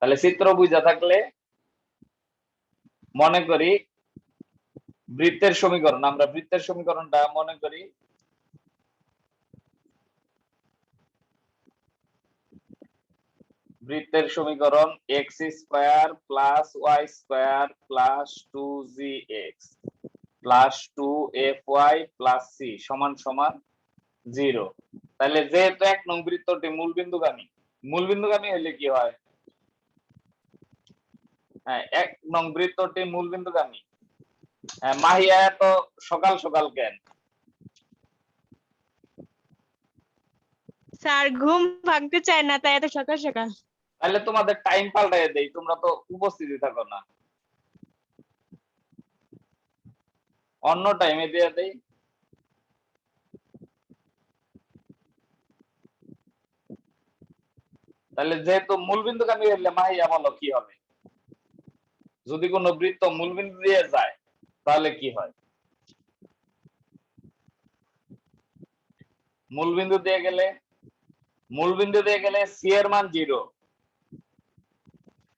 তাহলে চিত্র বুঝা থাকলে মনে করি বৃত্তের সমীকরণ, আমরা বৃত্তের সমীকরণটা মনে করি বৃত্তের সমীকরণ x square plus y square plus 2gx plus 2fy plus c সমান সমান 0। তাহলে যেহেতু 1 নং বৃত্তটি মূলবিন্দুগামী হলে কি হয়? হ্যাঁ, 1 নং বৃত্তটি মূলবিন্দুগামী। হ্যাঁ, মাহিয়া এত সকাল সকাল কেন? স্যার ঘুম ভাঙতে চায় না, তাই এত সকাল সকাল। তাহলে তোমাদের টাইম পাল্টাই দেই, তোমরা তো উপস্থিতি থাকো না, অন্য টাইমে দিয়ে দেই। তাহলে যেহেতু মূলবিন্দুগামী হলে মাহিয়া বলো কি হবে? যদি কোনো বৃত্ত মূলবিন্দু দিয়ে যায় তাহলে কি হয়? মূলবিন্দু দিয়ে গেলে সি এর মান 0।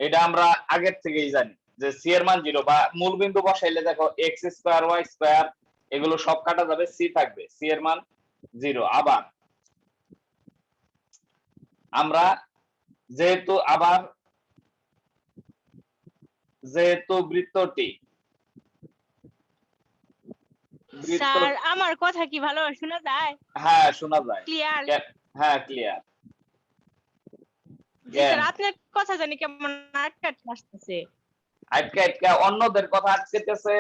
এটা আমরা আগের থেকেই জানি যে সি এর মান 0, বা মূলবিন্দু বসাইলে দেখো এক্স স্কোয়ার ওয়াই স্কোয়ার এগুলো সব কাটা যাবে, সি থাকবে, সি এর মান 0। আবার আমরা যেহেতু বৃত্তটি স্যার আমার কথা কি ভালো শোনা যায়? হ্যাঁ শোনা যায়, ক্লিয়ার? হ্যাঁ ক্লিয়ার। জি স্যার, আপনার কথা জানি কেমন আটকে আসতেছে। আটকে অন্যদের কথা আটকেতেছে,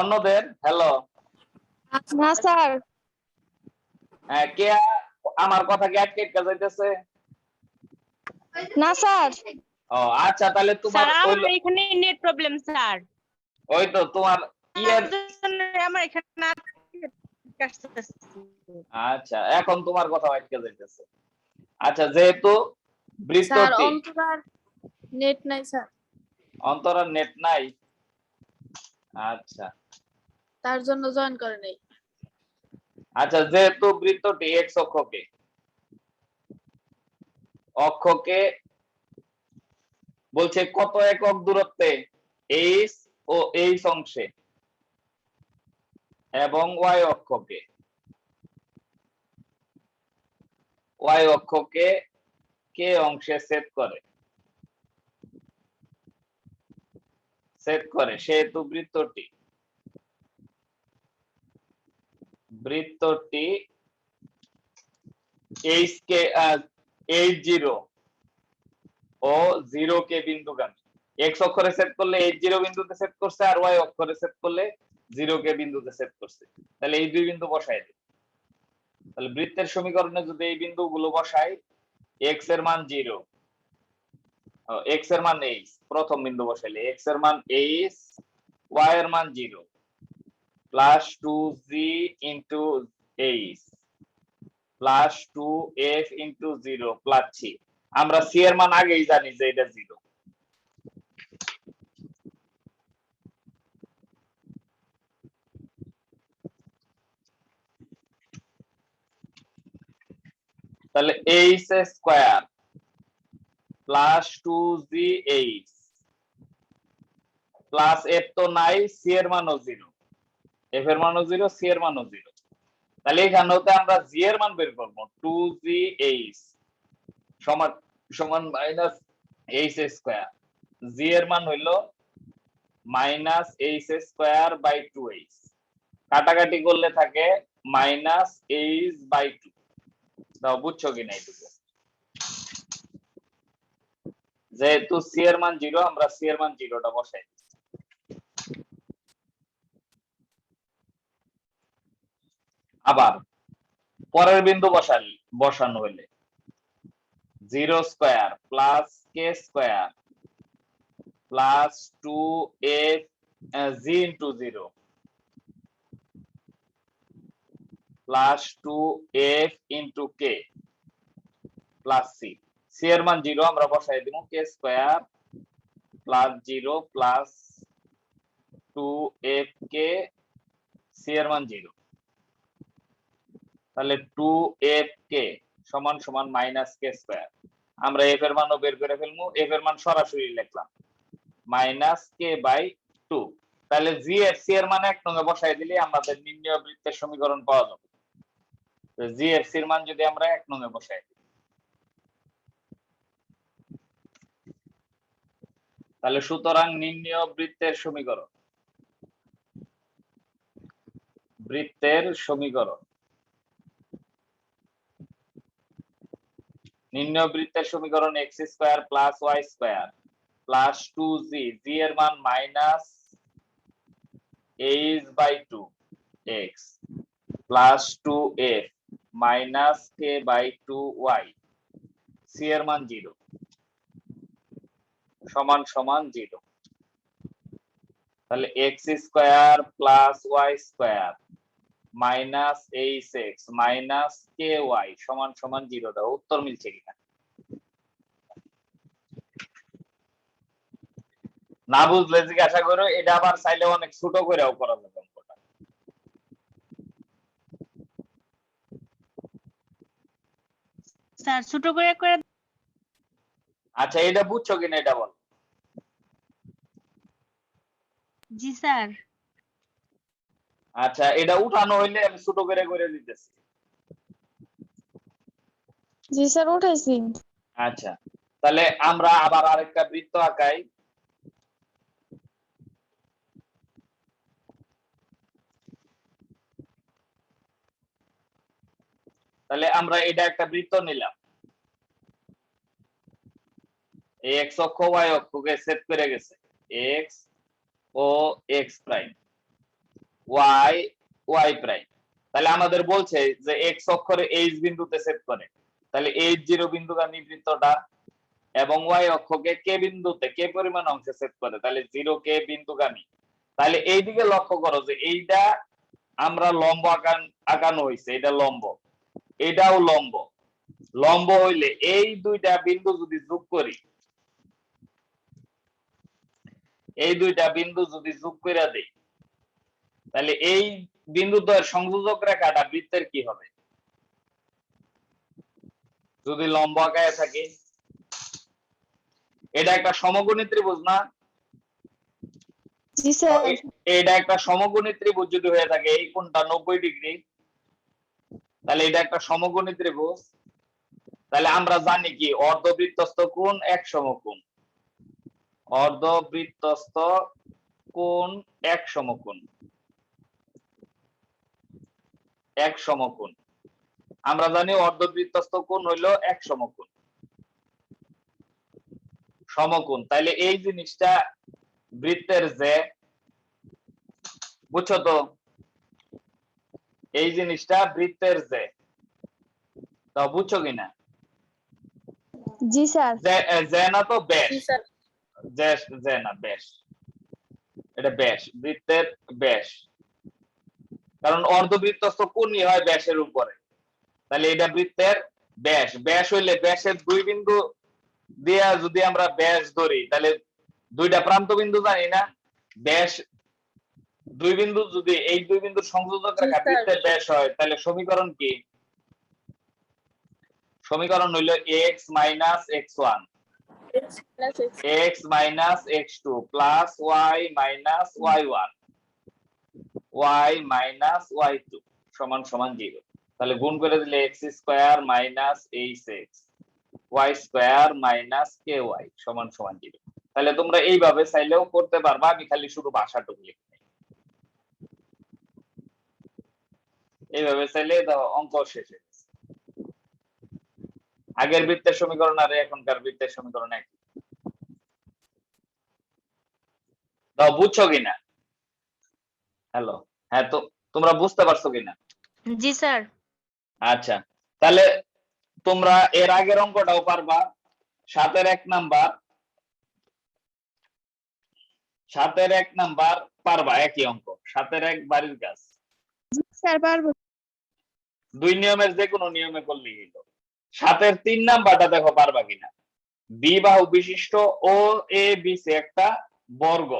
অন্যদের। হ্যালো না স্যার। হ্যাঁ, কে আমার কথা কি আটকে যাইতেছে? না স্যার। ও আচ্ছা, তাহলে তোমার স্যার আমার এখানে নেট প্রবলেম স্যার। ওই তো তোমার ইয়ের। আমার এখানে আচ্ছা, এখন তোমার কথা আটকে যাইতেছে। আচ্ছা, যেহেতু বৃত্তটি অন্তরার নেট নাই স্যার। অন্তরার নেট নাই, আচ্ছা তার জন্য জয়েন করে নাই। আচ্ছা, যেহেতু বৃত্তটি এক্স অক্ষকে বলছে কত একক দূরত্বে এইচ ও এইচ অংশে, এবং ওয়াই অক্ষকে কে অংশে সেট করে সেহেতু বৃত্তটি H0 ও 0 কে বিন্দুগামী। এক্স অক্ষরে সেট করলে H0 বিন্দুতে সেট করছে, আর ওয়াই অক্ষরে সেট করলে 0 কে বিন্দুতে সেট করছে। তাহলে এই দুই বিন্দু বসাই দিই। তাহলে বৃত্তের সমীকরণে যদি এই বিন্দুগুলো বসাই, এক্স এর মান 0, এক্স এর মান এইচ, প্রথম বিন্দু বসাইলে এক্স এর মান এইচ, ওয়াই এর মান 0 plus 2g into h plus 2f into 0 plus c. আমরা সি এর মান আগেই জানি যে এটা 0। তাহলে h square plus 2gh plus f তো নাই, সি এর মানও 0, এফ এর মানও 0, সি এর মানও 0। তাহলে এখান হতে আমরা জি এর মান বের করব, 2gh সমান সমান মাইনাস এইচ স্কয়ার। জি এর মান হইল minus H square by 2h, কাটাকাটি করলে থাকে মাইনাস এইচ বাই 2। দাও, বুঝছো কিনা এইটুকু? যেহেতু সি এর মান 0, আমরা সি এর মান 0টা বসাই। আবার পরের বিন্দু বসানো হইলে 0 স্কয়ার প্লাস কে স্কয়ার প্লাস 2f জি into 0 plus 2f into k plus C. C এর মান 0 আমরা বসাই দিব, কে স্কয়ার প্লাস 0 প্লাস 2f কে, সি এর মান 0। তাহলে 2f কে সমান সমান মাইনাস কে স্কয়ার। আমরা এফ এর মানও বের করে ফেলবো, এফ এর মান সরাসরি লিখলাম -k/2। তাহলে জি এফ সি এর মান 1 নং এ বসাই দিলে আমাদের নির্ণয় বৃত্তের সমীকরণ পাওয়া যাবে। জি এফ সি এর মান যদি আমরা 1 নং এ বসাই দিই, তাহলে সুতরাং নির্ণয় বৃত্তের সমীকরণ, নির্ণয় বৃত্তের সমীকরণ x² + y² plus 2g, g এর মান -h/2x plus 2f -k/2y, c এর মান 0 সমান সমান 0। তাহলে x² + y² -hx -ky সমান সমান 0 দাও। উত্তর মিলছে কিনা? না বুঝলে জিজ্ঞাসা করো, এটা আবার চাইলে অনেক ছোট করেও করা যাবে অঙ্কটা। স্যার ছোট করে করে আচ্ছা এটা বুঝছো কিনা এটা বল। জি স্যার। আচ্ছা এটা উঠানো হইলে আমি ছোট করে করে দিতেছি। জি স্যার উঠাইছি। আচ্ছা তাহলে আমরা আবার আরেকটা বৃত্ত আঁকাই। তাহলে আমরা এটা একটা বৃত্ত নিলাম, এই এক্স অক্ষ ওয়াই অক্ষকে সেট করে গেছে, এক্স ও X prime, Y Y prime. তাহলে আমাদের বলছে যে এক্স অক্ষরে এইচ বিন্দুতে সেট করে, তাহলে H0 বিন্দুগামী বৃত্তটা, এবং ওয়াই অক্ষকে কে বিন্দুতে কে পরিমাণ অংশে সেট করে, তাহলে 0k বিন্দুগামী। তাহলে এই দিকে লক্ষ্য করো যে এইটা আমরা লম্ব আঁকানো হয়েছে, এটা লম্ব, এটাও লম্ব। লম্ব হইলে এই দুইটা বিন্দু যদি যোগ করি, এই দুইটা বিন্দু যদি যোগ করে দেই, তাহলে এই বিন্দুদ্বয়ের সংযোজক রেখাটা বৃত্তের কি হবে? যদি লম্ব আঁকায় থাকে, এটা একটা সমকোণী ত্রিভুজ না? জি স্যার। এটা একটা সমকোণী ত্রিভুজ যদি হয়ে থাকে, এই কোণটা 90 ডিগ্রি, তাহলে এটা একটা সমকোণী ত্রিভুজ। তাহলে আমরা জানি কি অর্ধবৃত্তস্থ কোণ এক সমকোণ, অর্ধবৃত্তস্থ কোণ এক সমকোণ, এক সমকোণ। আমরা জানি অর্ধবৃত্তস্থ কোণ হইল এক সমকোণ, সমকোণ। তাহলে এই জিনিসটা বৃত্তের যে, বুঝছো তো? এই জিনিসটা বৃত্তের যে, তা বুঝছো কিনা? জি স্যার। যে না তো ব্যাস, জি স্যার। যে না ব্যাস, এটা ব্যাস, বৃত্তের ব্যাস। কারণ অর্ধবৃত্তস্থ কোণই হয় ব্যাসের উপরে, তাহলে এটা বৃত্তের ব্যাস। ব্যাস হইলে ব্যাসের দুই বিন্দু দিয়া যদি আমরা ব্যাস ধরি, তাহলে দুইটা প্রান্ত বিন্দু জানি না, ব্যাস দুই বিন্দু, যদি এই দুই বিন্দুর সংযোজক রেখা বৃত্তের ব্যাস হয়, তাহলে সমীকরণ কি? সমীকরণ হইল x - x1 x - x2 plus y - y1 y - y2 সমান সমান 0। তাহলে গুণ করে দিলে x² - hx y² - ky সমান সমান 0। তাহলে তোমরা এইভাবে চাইলেও করতে পারবা, আমি খালি শুধু ভাষাটুকু লিখি, এইভাবে চাইলে অঙ্ক শেষ হয়ে গেছে। আগের বৃত্তের সমীকরণ আর এখনকার বৃত্তের সমীকরণ একই। দাও বুঝছো কিনা? হ্যালো, হ্যাঁ তো তোমরা বুঝতে পারছো কিনা? জি স্যার। আচ্ছা তাহলে তোমরা এর আগের অঙ্কটাও পারবা, 7-এর 1 নাম্বার, 7-এর 1 নাম্বার পারবা, একই অঙ্ক, 7-এর 1 বাড়ির কাজ। জি স্যার পারবো। দুই নিয়মের যে কোনো নিয়মে করলেই হলো। 7-এর 3 নাম্বারটা দেখো পারবা কিনা। বি বাহু বিশিষ্ট ও এ বি সি একটা বর্গ,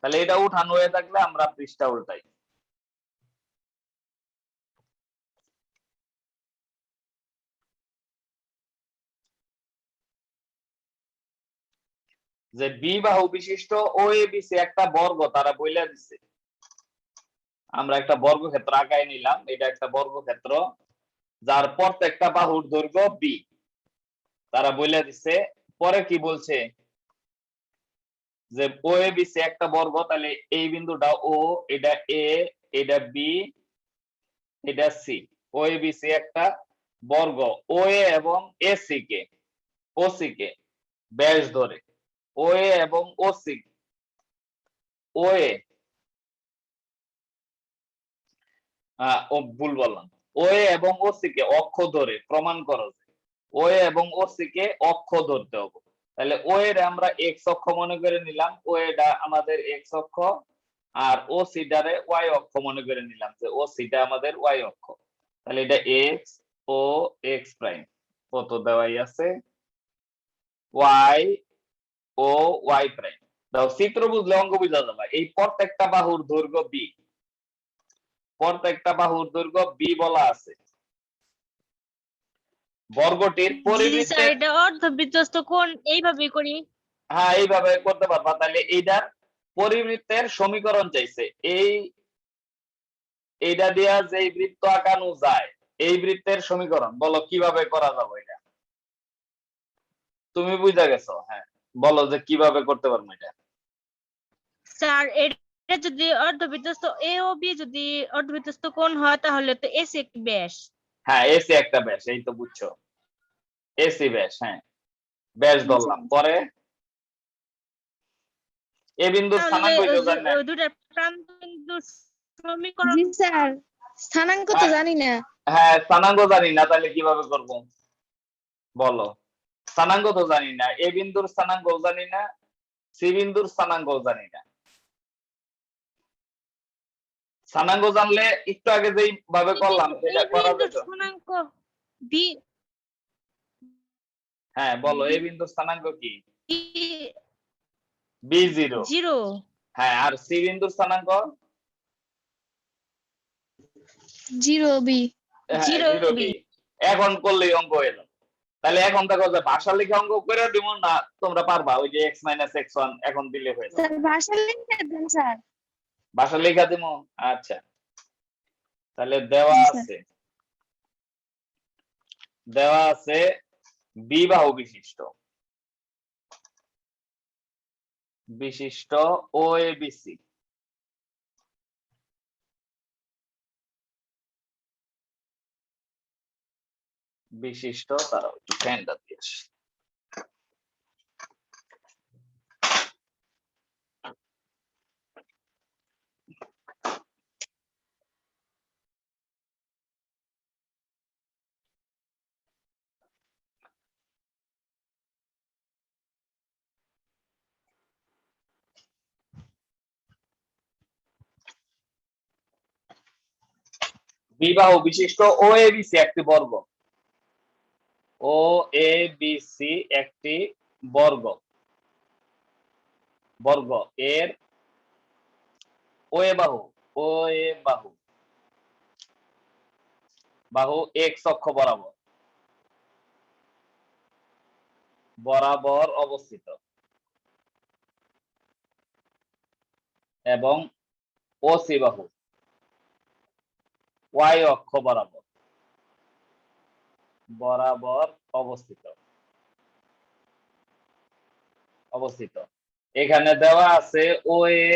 তাহলে এটা উঠানো হয়ে থাকলে আমরা পৃষ্ঠা উল্টাই। যে বি বাহু বিশিষ্ট ও এ বি সি একটা বর্গ তারা বইলা দিছে। আমরা একটা বর্গক্ষেত্র আঁকায় নিলাম, এটা একটা বর্গক্ষেত্র যার প্রত্যেকটা বাহুর দৈর্ঘ্য বি, তারা বইলা দিছে। পরে কি বলছে যে ও এ বি সি একটা বর্গ, তাহলে এই বিন্দুটা ও, এটা এ, এটা বি, এটা C. O A B C একটা বর্গ, ও এ এবং A C K, O C K ব্যাস ধরে, ও এ এবং ও সি, ও এ ও ভুল বললাম, ও এ এবং ও সি কে অক্ষ ধরে প্রমাণ করো যে ও এ এবং ও সি কে অক্ষ ধরতে হবে। তাহলে ও এর আমরা এক্স অক্ষ মনে করে নিলাম, ও এটা আমাদের এক্স অক্ষ, আর ও সি টারে ওয়াই অক্ষ মনে করে নিলাম যে ও সি টা আমাদের ওয়াই অক্ষ। তাহলে এটা এক্স ও এক্স প্রাইম কত দেওয়াই আছে, ওয়াই ও ওয়াই প্রাইম দাও। চিত্র বুঝলে অঙ্ক বুঝা যাবে। এই প্রত্যেকটা বাহুর দৈর্ঘ্য বি, প্রত্যেকটা বাহুর দৈর্ঘ্য বি বলা আছে। বর্গটির জি স্যার, পরিবৃত্তের, এটা অর্ধবৃত্তস্থ কোণ এইভাবেই করি। হ্যাঁ এইভাবে করতে পারবা। তাহলে এইটার পরিবৃত্তের সমীকরণ চাইছে, এইটা দিয়া যে বৃত্ত আঁকানো যায় এই বৃত্তের সমীকরণ বলো কিভাবে করা যাবে এটা। তুমি বুঝা গেছো? হ্যাঁ বলো যে কিভাবে করতে পারবো এটা। স্যার এটা যদি অর্ধবৃত্তস্থ এ ও বি যদি অর্ধবৃত্তস্থ কোণ হয় তাহলে তো এসি একটি ব্যাস। হ্যাঁ এসি একটা ব্যাস, এই তো বুঝছো, এসি ব্যাস, হ্যাঁ ব্যাস ধরলাম। পরে এ বিন্দুর তাহলে স্থানাঙ্ক হইলো জানি না। দুটার প্রান্ত বিন্দুর সমীকরণ। জি স্যার, স্থানাঙ্ক তো জানি না। হ্যাঁ স্থানাঙ্ক জানি না, তাহলে কিভাবে করব বলো। স্থানাঙ্ক তো জানি না, এ বিন্দুর স্থানাঙ্ক জানি না, সি বিন্দুর স্থানাঙ্ক জানি না। স্থানাঙ্ক জানলে একটু আগে যেই ভাবে করলাম সেটা এই করা বিন্দুর যেত। স্থানাঙ্ক বি, হ্যাঁ বলো এ বিন্দুর স্থানাঙ্ক কি? B b zero. 0। হ্যাঁ আর সি বিন্দুর স্থানাঙ্ক? 0 বি। হ্যাঁ 0 জিরো বি। বি। এখন করলেই অঙ্ক হয়ে যাবে। তাহলে এখন দেখো যে ভাষা লিখে অঙ্ক করে দিব না, তোমরা পারবা ওই যে x - x1 এখন দিলে হয়ে যাবে। স্যার ভাষা লিখে দেন স্যার। ভাষা লেখা দিব। আচ্ছা তাহলে দেওয়া জি স্যার। আছে, দেওয়া আছে বি বাহু বিশিষ্ট, বিশিষ্ট ও এ বি সি, বিশিষ্ট, তারা একটু ফ্যানটা দিয়ে আসি। বি বাহু বিশিষ্ট ও এ বি সি একটি বর্গ, ও এ বি সি একটি বর্গ, বর্গ এর ও এ বাহু, ও এ বাহু, বাহু এক্স অক্ষ বরাবর, বরাবর অবস্থিত এবং ও সি বাহু ওয়াই অক্ষ বরাবর, বরাবর অবস্থিত, অবস্থিত। এখানে দেওয়া আছে ও এ,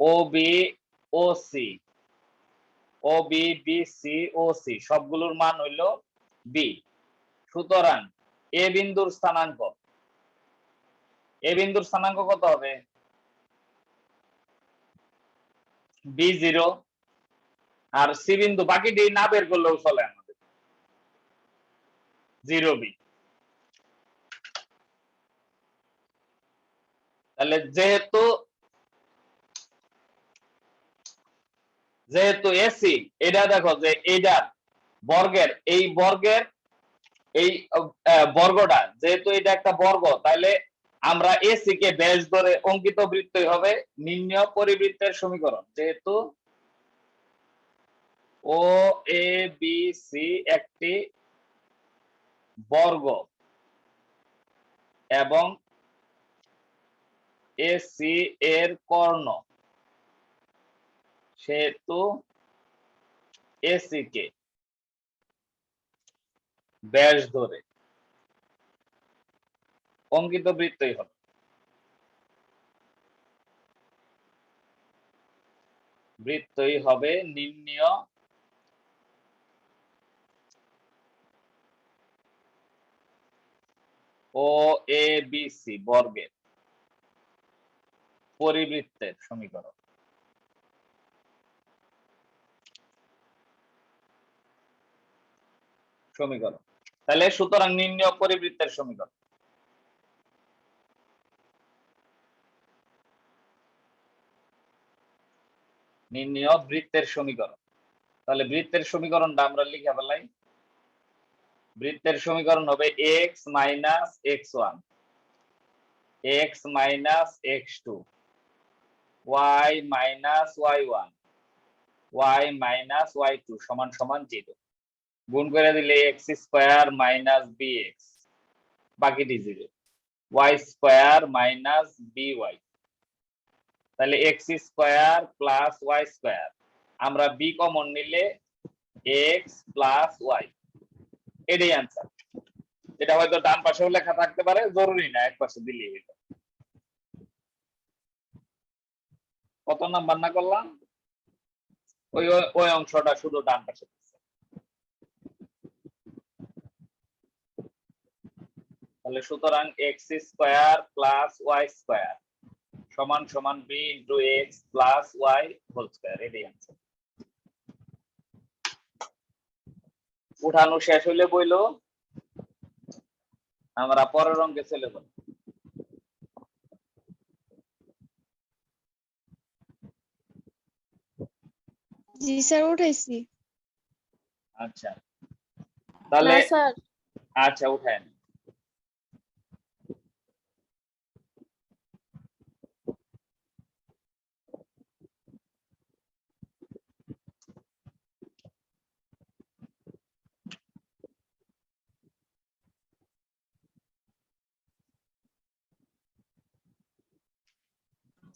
ও বি, ও সি, ও বি, বি সি, ও সি সবগুলোর মান হইল বি। সুতরাং এ বিন্দুর স্থানাঙ্ক, এ বিন্দুর স্থানাঙ্ক কত হবে? B zero. আর সি বিন্দু বাকিটি না বের করলেও চলে আমাদের, জিরো বি। তাহলে যেহেতু যেহেতু এসি, এটা দেখো যে এইটার বর্গের, এই বর্গের এই বর্গটা যেহেতু এটা একটা বর্গ, তাহলে আমরা এসি কে ব্যাস ধরে অঙ্কিত বৃত্তই হবে নির্ণয় পরিবৃত্তের সমীকরণ। যেহেতু ও এ বি সি একটি বর্গ এবং এসি এর কর্ণ, সেহেতু এসি কে ব্যাস ধরে অঙ্কিত বৃত্তই হবে। বৃত্তই হবে নির্ণীয় ও এ বি সি বর্গের পরিবৃত্তের সমীকরণ। তাহলে সুতরাং নির্ণীয় পরিবৃত্তের সমীকরণ। নির্ণীয় বৃত্তের সমীকরণ। তাহলে বৃত্তের সমীকরণটা আমরা লিখে ফেলাই। বৃত্তের সমীকরণ হবে x minus x1 x minus x2 y minus y1 y minus y2 সমান সমান 0। গুণ করে দিলে x square minus bx বাকিটি 0, y square minus by, তাহলে x square plus y square, আমরা b কমন নিলে x প্লাস y, এটাই आंसर। এটা হয়তো ডান পাশেও লেখা থাকতে পারে, জরুরি না, এক পাশে দিলেই হলো। কত নাম্বার না করলাম? ওই অংশটা শুধু ডান পাশে। তাহলে সুতরাং x square plus y square সমান সমান b into x plus y whole square, এটাই आंसर। উঠানো শেষ হইলে বইলো আমরা পরের অঙ্কে চলে যাব। জি স্যার উঠাইছি। আচ্ছা তাহলে না স্যার। আচ্ছা উঠায়েন।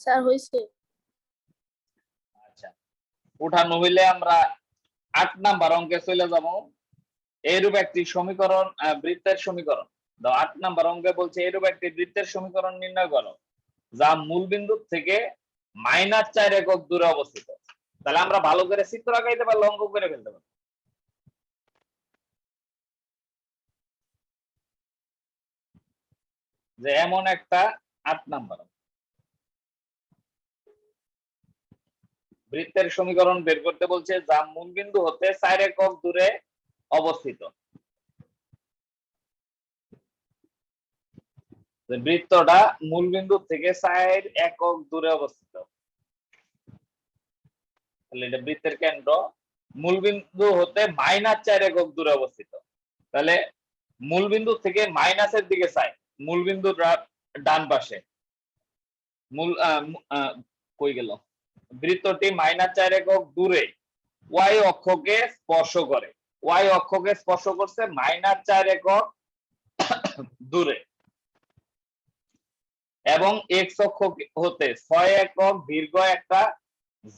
স্যার হইছে। আচ্ছা উঠানো হইলে আমরা 8 নাম্বার অঙ্কে চলে যাব। এইরূপ একটি সমীকরণ, বৃত্তের সমীকরণ দাও। 8 নাম্বার অঙ্কে বলছে এইরূপ একটি বৃত্তের সমীকরণ নির্ণয় করো যা মূল বিন্দু থেকে -4 একক দূরে অবস্থিত। তাহলে আমরা ভালো করে চিত্র আঁকাইতে পারলে অঙ্ক করে ফেলতে পারবো। যে এমন একটা 8 নাম্বার বৃত্তের সমীকরণ বের করতে বলছে যা মূল বিন্দু হতে 4 একক দূরে অবস্থিত। বৃত্তটা মূল বিন্দু থেকে 4 একক দূরে অবস্থিত। তাহলে এটা বৃত্তের কেন্দ্র, মূল বিন্দু হতে -4 একক দূরে অবস্থিত। তাহলে মূল বিন্দু থেকে মাইনাসের দিকে চাই, মূল বিন্দুর ডান পাশে। মূল কই গেল? বৃত্তটি -4 একক দূরে y অক্ষকে স্পর্শ করে। y অক্ষকে স্পর্শ করছে -4 একক দূরে এবং x অক্ষ হতে 6 একক দীর্ঘ একটা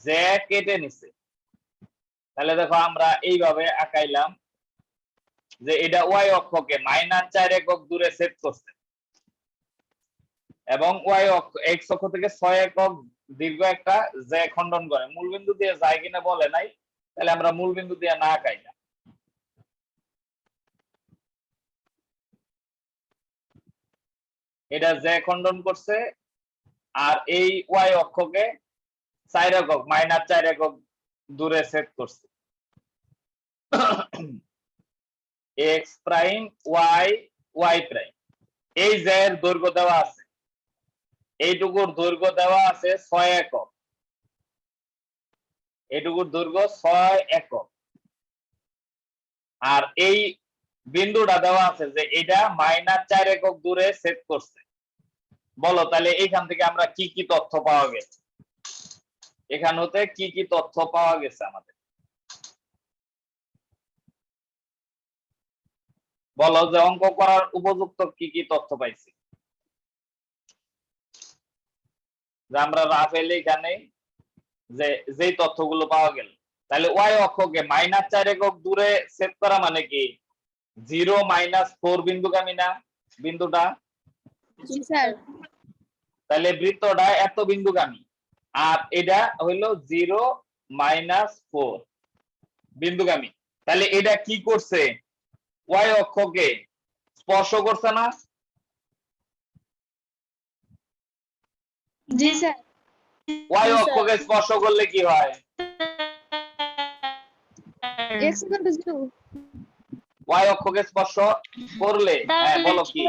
জ্যা কেটে নিছে। তাহলে দেখো আমরা এইভাবে আঁকাইলাম যে এটা y অক্ষকে -4 একক দূরে সেট করছে এবং y অক্ষ x অক্ষ থেকে 6 একক দীর্ঘ একটা জ্যা খণ্ডন করে। মূল বিন্দু দিয়ে যায় কিনা বলে নাই, তাহলে আমরা মূল বিন্দু দিয়ে না আঁকাই না। এটা জ্যা খণ্ডন করছে আর এই y অক্ষকে 4 একক -4 একক দূরে সেট করছে। x prime y y prime, এই জ্যার দৈর্ঘ্য দেওয়া আছে, এইটুকুর দৈর্ঘ্য দেওয়া আছে 6 একক, এইটুকুর দৈর্ঘ্য 6 একক, আর এই বিন্দুটা দেওয়া আছে যে এটা -4 একক দূরে সেট করছে। বলো তাহলে এইখান থেকে আমরা কি কি তথ্য পাওয়া গেছে? এখান হতে কি কি তথ্য পাওয়া গেছে আমাদের? বলো যে অঙ্ক করার উপযুক্ত কি কি তথ্য পাইছি? যে আমরা রাফেল এখানে যে যেই তথ্যগুলো পাওয়া গেল, তাহলে ওয়াই অক্ষকে -4 একক দূরে সেট করা মানে কি 0 -4 বিন্দুগামী না বিন্দুটা? জি স্যার। তাহলে বৃত্তটা এত বিন্দুগামী, আর এটা হইলো 0 -4 বিন্দুগামী। তাহলে এটা কি করছে? ওয়াই অক্ষকে স্পর্শ করছে না? জি স্যার। ওয়াই জি, স্যার। অক্ষকে স্পর্শ করলে কি হয়? x = 0 ওয়াই অক্ষকে স্পর্শ করলে, হ্যাঁ বলো কি?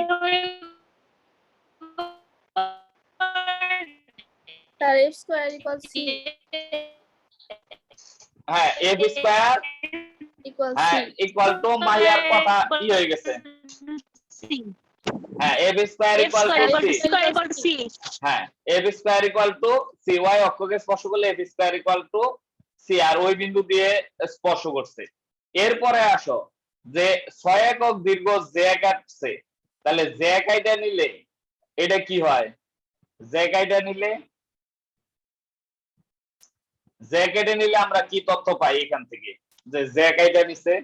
স্যার f² = c হ্যাঁ এফ স্কয়ার = হ্যাঁ c ইকুয়াল টু মাহিয়ার কথা ই হয়ে গেছে। হ্যাঁ F square equal to C. হ্যাঁ F square equal to C, Y অক্ষকে স্পর্শ করলে F square equal to C, আর ওই বিন্দু দিয়ে স্পর্শ করছে। এরপরে আসো যে 6 একক দীর্ঘ জে কাটছে, তাহলে জে কাইটা নিলে এটা কি হয়? জে কাইটা নিলে জে কেটে নিলে আমরা কি তথ্য পাই এখান থেকে? যে জে কাইটা নিছে,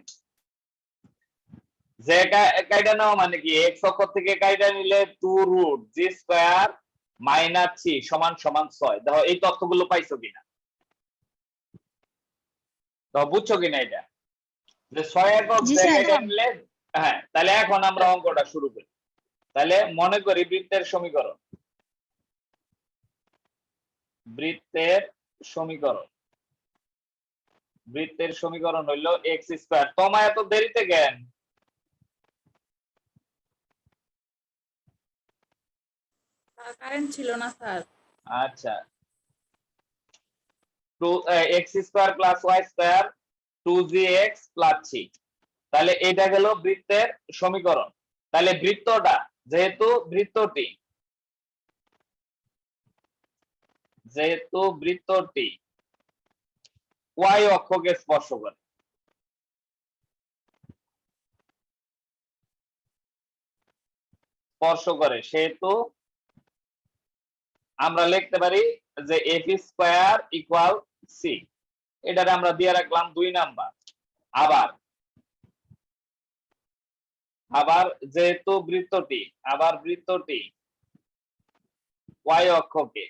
জে কাইটা নেওয়া মানে কি x অক্ষ থেকে কাইটা নিলে 2√g² - c = 6। দেখো এই তথ্যগুলো পাইছো কিনা, তো বুঝছো কিনা এটা যে 6 একক জি, জে স্যার। কাইটা নিলে। হ্যাঁ তাহলে এখন আমরা অঙ্কটা শুরু করি। তাহলে মনে করি বৃত্তের সমীকরণ, বৃত্তের সমীকরণ বৃত্তের সমীকরণ হইল x²। তোমা এত দেরিতে কেন? কারেন্ট ছিল না স্যার। আচ্ছা, 2x² + y² 2gx + c, তাহলে এটা গেল বৃত্তের সমীকরণ। তাহলে বৃত্তটা যেহেতু বৃত্তটি y অক্ষকে স্পর্শ সেহেতু আমরা লিখতে পারি যে f² = c। এটারে আমরা দিয়ে রাখলাম 2 নাম্বার। আবার যেহেতু বৃত্তটি y অক্ষকে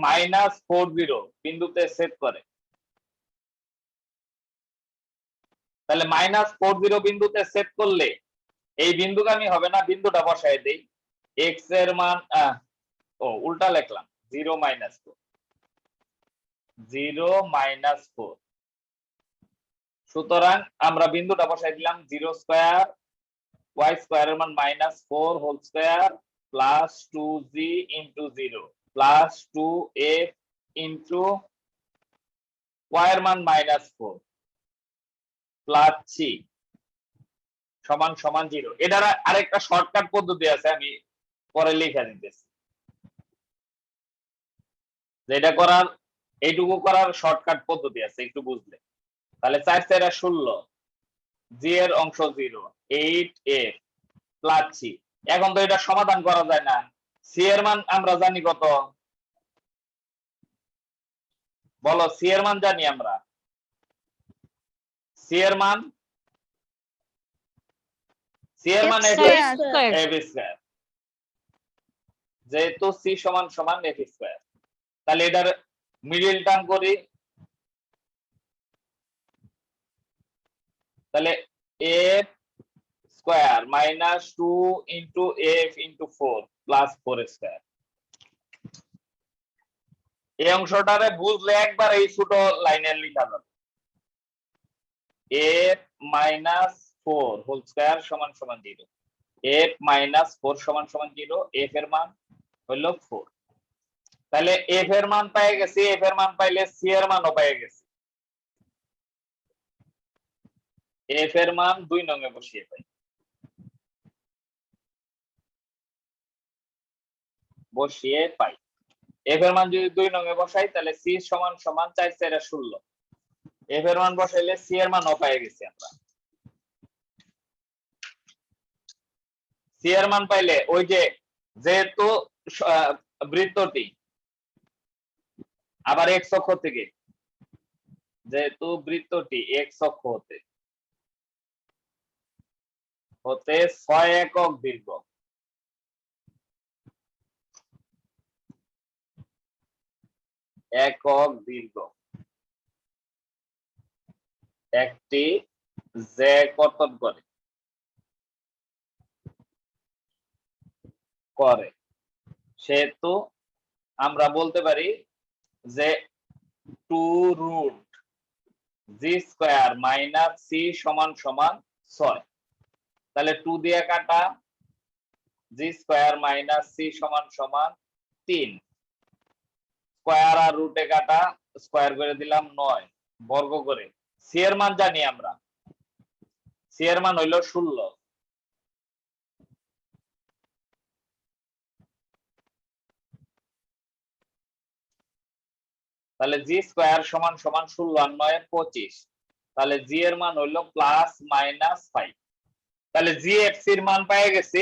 -40 বিন্দুতে সেট করে, তাহলে -40 বিন্দুতে সেট করলে এই বিন্দুগামী হবে না, বিন্দুটা বসায় দেই। x এর মান উল্টা লিখলাম 0 -4। সুতরাং আমরা বিন্দুটা বসাই দিলাম 0² y² এর মান -4 whole square plus 2g into 0 plus 2f into y এর মান -4 প্লাস c সমান 0। এটার আরেকটা শর্টকাট পদ্ধতি আছে, আমি পরে লিখে দিতেছি। যেটা করার এইটুকু করার শর্টকাট পদ্ধতি আছে, একটু বুঝলে। তাহলে 4 × 4 = 16, জি এর অংশ 0, 8f প্লাস c। এখন তো এটা সমাধান করা যায় না। c এর মান আমরা জানি কত? বলো, c এর মান জানি আমরা। c এর মান f²। যেহেতু c = f², তাহলে এটার মিডল টার্ম করি। তাহলে f² -2 into f into 4 plus 4²। এই অংশটারে বুঝলে একবার এই ছোট লাইনে লেখা যাবে f -4 whole square = 0, f -4 = 0, f এর মান হলো 4। তাহলে f এর মান পেয়ে গেছি, f এর মান পাইলে c এর মানও পেয়ে গেছি। f এর মান 2 নং এ বসিয়ে পাই, f এর মান যদি 2 নং এ বসাই তাহলে c = 4 × 4 = 16। f এর মান বসাইলে c এর মানও পেয়ে গেছি আমরা। c সি এর মান পাইলে ওই যে যেহেতু বৃত্তটি আবার এক্স অক্ষ থেকে, যেহেতু বৃত্তটি এক্স অক্ষ হতে 6 একক দীর্ঘ, একক দীর্ঘ একটি যে কর্তন করে সেহেতু আমরা বলতে পারি যে 2√g² মাইনাস c সমান 6। তাহলে 2 দিয়ে কাটা, g² মাইনাস c সমান 3, স্কয়ার আর রুটে কাটা, স্কয়ার করে দিলাম 9 বর্গ করে। সি এর মান জানি আমরা, সি এর মান হইল 16। তাহলে g² সমান 16 আর 9 25। তাহলে জি এর মান হইল +-5। তাহলে জিএফসি এর মান পেয়ে গেছি।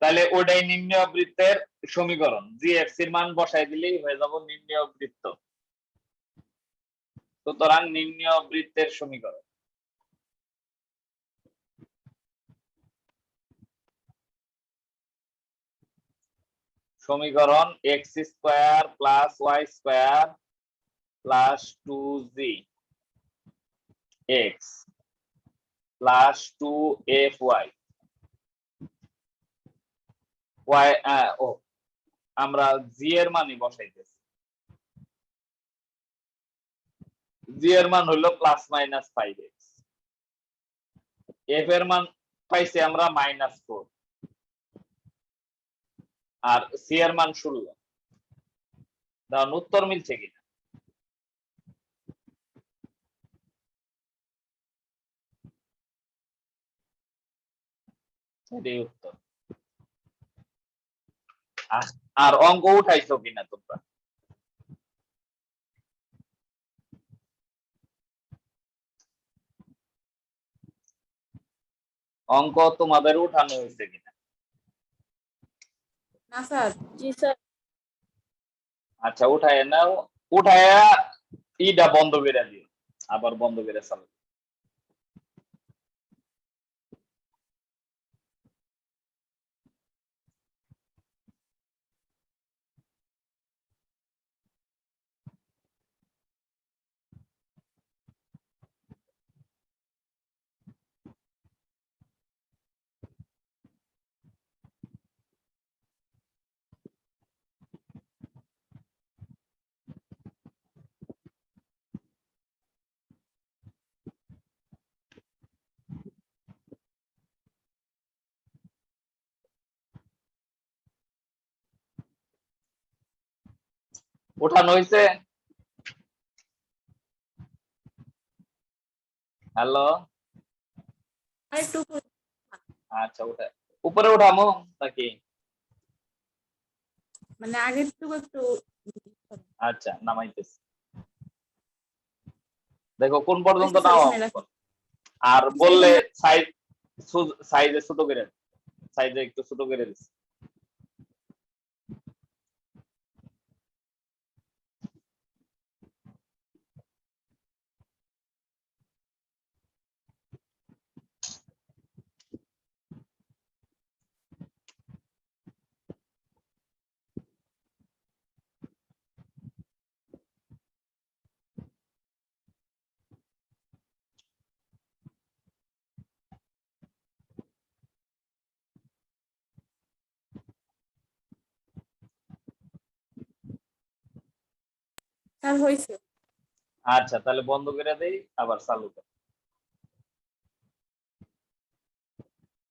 তাহলে ওটাই নির্ণয় বৃত্তের সমীকরণ, জিএফসি এর মান বসাই দিলেই হয়ে যাব নির্ণয় বৃত্ত। সুতরাং নির্ণয় বৃত্তের সমীকরণ x² + y² + 2g x + 2fy আমরা জি এর মানই বসাইতেছি। জি এর মান হলো +-5x, এফ এর মান পাইছি আমরা -4 আর সি এর মান 16। দাও উত্তর মিলছে কিনা। এটাই উত্তর। আর অঙ্ক উঠাইছো কিনা তোমরা? অঙ্ক তোমাদের উঠানো হয়েছে কিনা? না স্যার। জি স্যার। আচ্ছা উঠায় নাও, উঠায়া ইটা বন্ধ করে দিও, আবার বন্ধ করে চালু। উঠানো হয়েছে? হ্যালো, আরেকটু আচ্ছা উপরে উঠামো নাকি? মানে আগের একটু আচ্ছা নামাইতেছি, দেখো কোন পর্যন্ত আচ্ছা, নাও। এখানে রাখো। আর বললে সাইজে ছোট করে, সাইজে একটু ছোট করে দিচ্ছি। স্যার হয়েছে। আচ্ছা তাহলে বন্ধ করে দেই, আবার চালু কর।